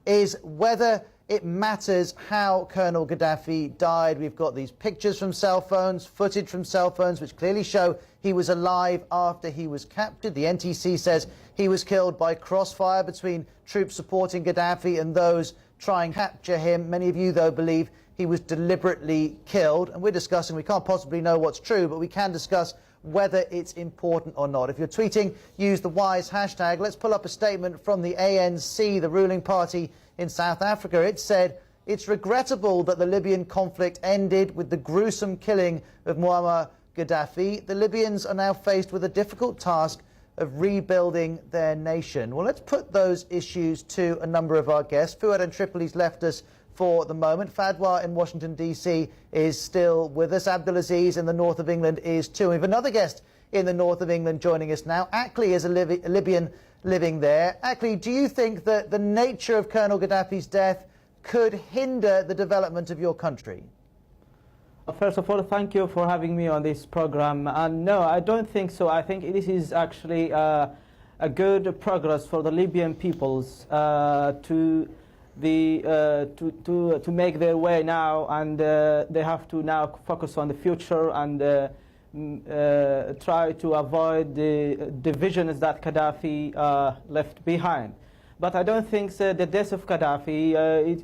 is whether it matters how Colonel Gaddafi died. We've got these pictures from cell phones, footage from cell phones, which clearly show he was alive after he was captured. The NTC says he was killed by crossfire between troops supporting Gaddafi and those trying to capture him. Many of you, though, believe he was deliberately killed. And we're discussing, we can't possibly know what's true, but we can discuss whether it's important or not. If you're tweeting, use the WHYS hashtag. Let's pull up a statement from the ANC, the ruling party in South Africa. It said, it's regrettable that the Libyan conflict ended with the gruesome killing of Muammar Gaddafi. The Libyans are now faced with a difficult task of rebuilding their nation. Well, let's put those issues to a number of our guests. Fuad in Tripoli's left us for the moment. Fadwa in Washington, D.C. is still with us. Abdulaziz in the north of England is too. We have another guest in the north of England joining us now. Akli is a Libyan living there. Akli, do you think that the nature of Colonel Gaddafi's death could hinder the development of your country? First of all, thank you for having me on this program. And no, I don't think so. I think this is actually a good progress for the Libyan peoples to make their way now, and they have to now focus on the future and try to avoid the divisions that Gaddafi left behind. But I don't think the death of Gaddafi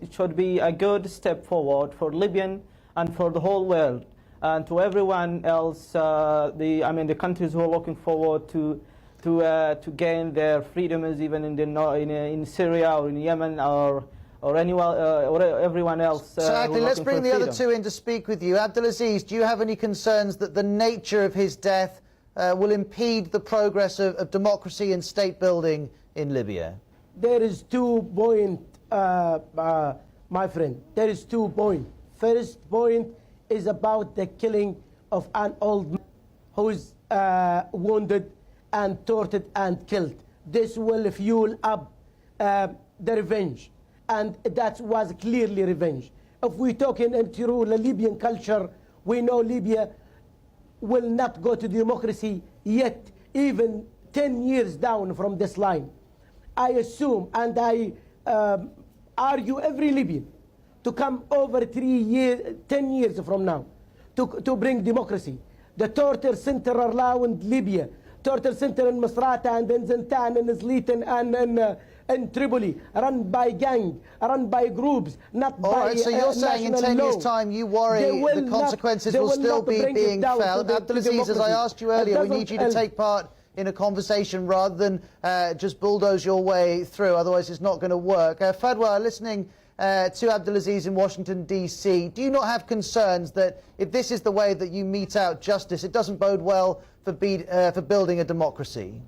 it should be a good step forward for Libyan and for the whole world, and to everyone else. The countries who are looking forward to gain their freedoms, even in Syria or in Yemen or everyone else. So Akli, let's bring the other two in to speak with you. Abdulaziz, do you have any concerns that the nature of his death will impede the progress of democracy and state building in Libya? There is 2 points, my friend. There is 2 points. First point is about the killing of an old man who is wounded and tortured and killed. This will fuel up the revenge, and that was clearly revenge. If we talk in through the Libyan culture, we know Libya will not go to democracy yet, even 10 years down from this line. I assume, and I argue every Libyan to come over 10 years from now to bring democracy. The torture center around Libya, torture center in Misrata and in Zintan and in Zlitan and in Tripoli, run by gang, run by groups, not by All right, so you're saying in 10 years' time you worry the consequences will still be being felt. Abdulaziz, as I asked you earlier, we need you to take part in a conversation rather than just bulldoze your way through, otherwise it's not going to work. Fadwa, listening to Abdulaziz in Washington, D.C., do you not have concerns that if this is the way that you mete out justice, it doesn't bode well for building a democracy?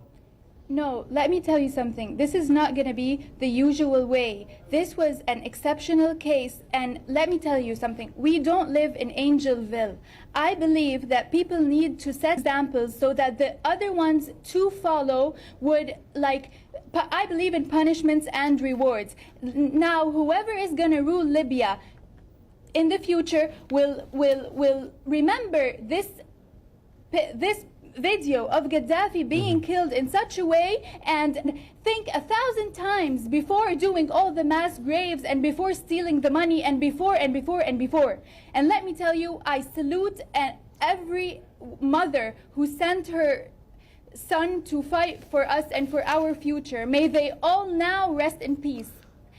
No, let me tell you something. This is not going to be the usual way. This was an exceptional case, and let me tell you something. We don't live in Angelville. I believe that people need to set examples so that the other ones to follow would, I believe in punishments and rewards. Now, whoever is going to rule Libya in the future will remember this video of Gaddafi being killed in such a way and think 1,000 times before doing all the mass graves and before stealing the money and before. And let me tell you, I salute every mother who sent her son to fight for us and for our future. May they all now rest in peace.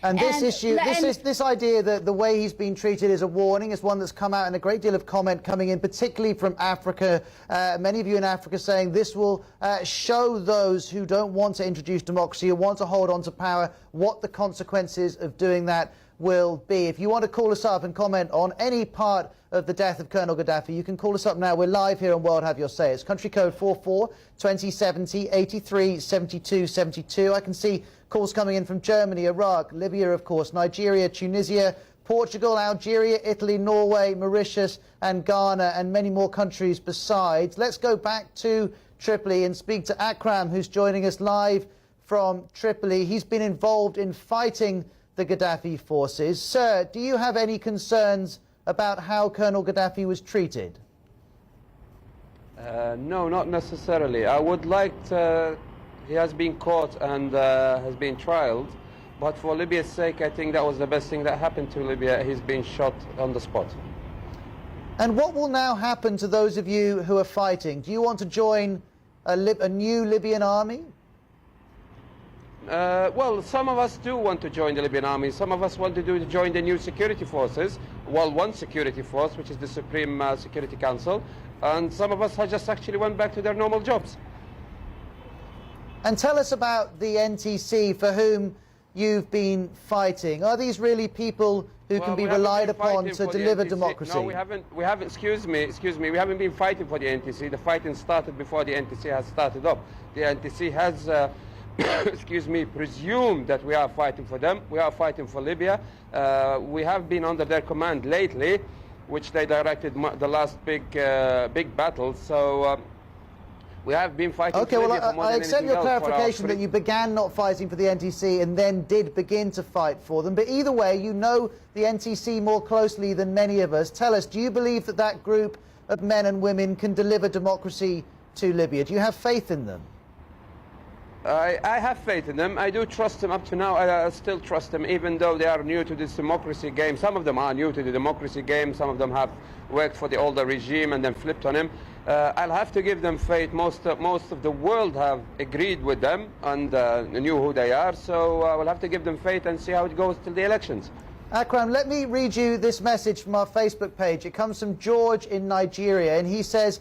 And this issue, this idea that the way he's been treated is a warning, is one that's come out, and a great deal of comment coming in, particularly from Africa. Many of you in Africa saying this will show those who don't want to introduce democracy, who want to hold on to power, what the consequences of doing that will be. If you want to call us up and comment on any part of the death of Colonel Gaddafi, you can call us up now. We're live here on World Have Your Say. It's country code 44 2070 83 72 72. I can see calls coming in from Germany, Iraq, Libya, of course, Nigeria, Tunisia, Portugal, Algeria, Italy, Norway, Mauritius and Ghana, and many more countries besides. Let's go back to Tripoli and speak to Akram, who's joining us live from Tripoli. He's been involved in fighting the Gaddafi forces. Sir, do you have any concerns about how Colonel Gaddafi was treated? No, not necessarily. I would like to... He has been caught and has been trialed, But for Libya's sake, I think that was the best thing that happened to Libya. He's been shot on the spot. And what will now happen to those of you who are fighting? Do you want to join a new Libyan army? Well, some of us do want to join the Libyan army. Some of us want to join the new security forces. Well, one security force, which is the Supreme Security Council. And some of us have just actually went back to their normal jobs. And tell us about the NTC for whom you've been fighting. Are these really people who can be relied upon to deliver democracy? No, we haven't, excuse me, we haven't been fighting for the NTC. The fighting started before the NTC has started up. The NTC has, excuse me, presumed that we are fighting for them. We are fighting for Libya. We have been under their command lately, which they directed the last big battle. So we have been fighting for Libya for more than I accept your else clarification that you began not fighting for the NTC and then did begin to fight for them. But either way, you know the NTC more closely than many of us. Tell us, do you believe that that group of men and women can deliver democracy to Libya? Do you have faith in them? I have faith in them. I do trust them up to now. I still trust them, even though they are new to this democracy game. Some of them are new to the democracy game. Some of them have worked for the older regime and then flipped on him. I'll have to give them faith. Most of the world have agreed with them and knew who they are. So I will have to give them faith and see how it goes till the elections. Akram, let me read you this message from our Facebook page. It comes from George in Nigeria, and he says,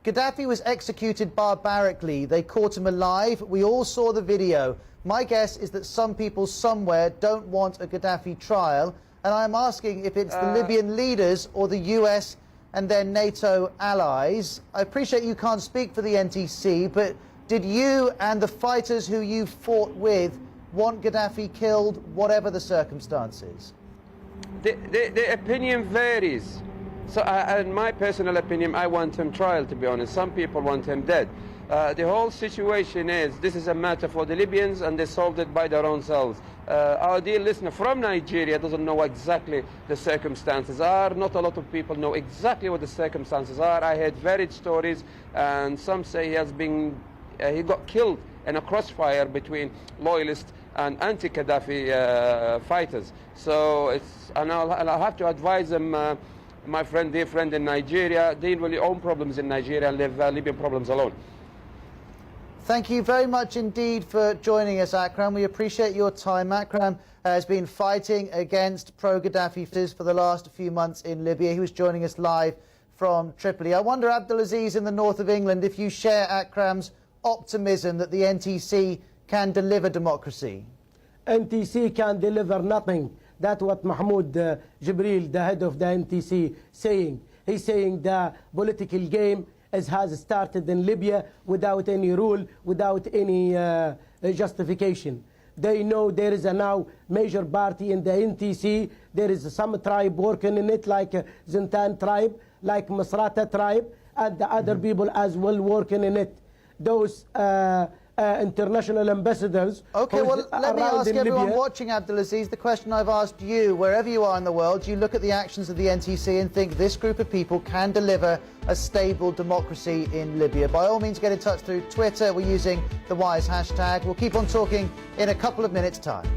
Gaddafi was executed barbarically. They caught him alive. We all saw the video. My guess is that some people somewhere don't want a Gaddafi trial, and I'm asking if it's the Libyan leaders or the US and their NATO allies. I appreciate you can't speak for the NTC, but did you and the fighters who you fought with want Gaddafi killed, whatever the circumstances? The opinion varies. So, in my personal opinion, I want him trial, to be honest. Some people want him dead. The whole situation is, this is a matter for the Libyans, and they solved it by their own selves. Our dear listener from Nigeria doesn't know exactly the circumstances are. Not a lot of people know exactly what the circumstances are. I heard varied stories, and some say he got killed in a crossfire between loyalist and anti-Gaddafi fighters. So I'll have to advise them, my friend, dear friend in Nigeria, deal with your own problems in Nigeria and leave Libyan problems alone. Thank you very much indeed for joining us, Akram. We appreciate your time. Akram has been fighting against pro-Gaddafi forces for the last few months in Libya. He was joining us live from Tripoli. I wonder, Abdulaziz in the north of England, if you share Akram's optimism that the NTC can deliver democracy. NTC can deliver nothing. That's what Mahmoud Jibril, the head of the NTC, saying. He's saying the political game has started in Libya without any rule, without any justification. They know there is a now major party in the NTC. There is some tribe working in it, like Zintan tribe, like Masrata tribe, and the other people as well working in it. Those international ambassadors. Okay, well, let me ask everyone watching, Abdulaziz, the question I've asked you. Wherever you are in the world, you look at the actions of the NTC and think this group of people can deliver a stable democracy in Libya. By all means, get in touch through Twitter. We're using the WHYS hashtag. We'll keep on talking in a couple of minutes' time.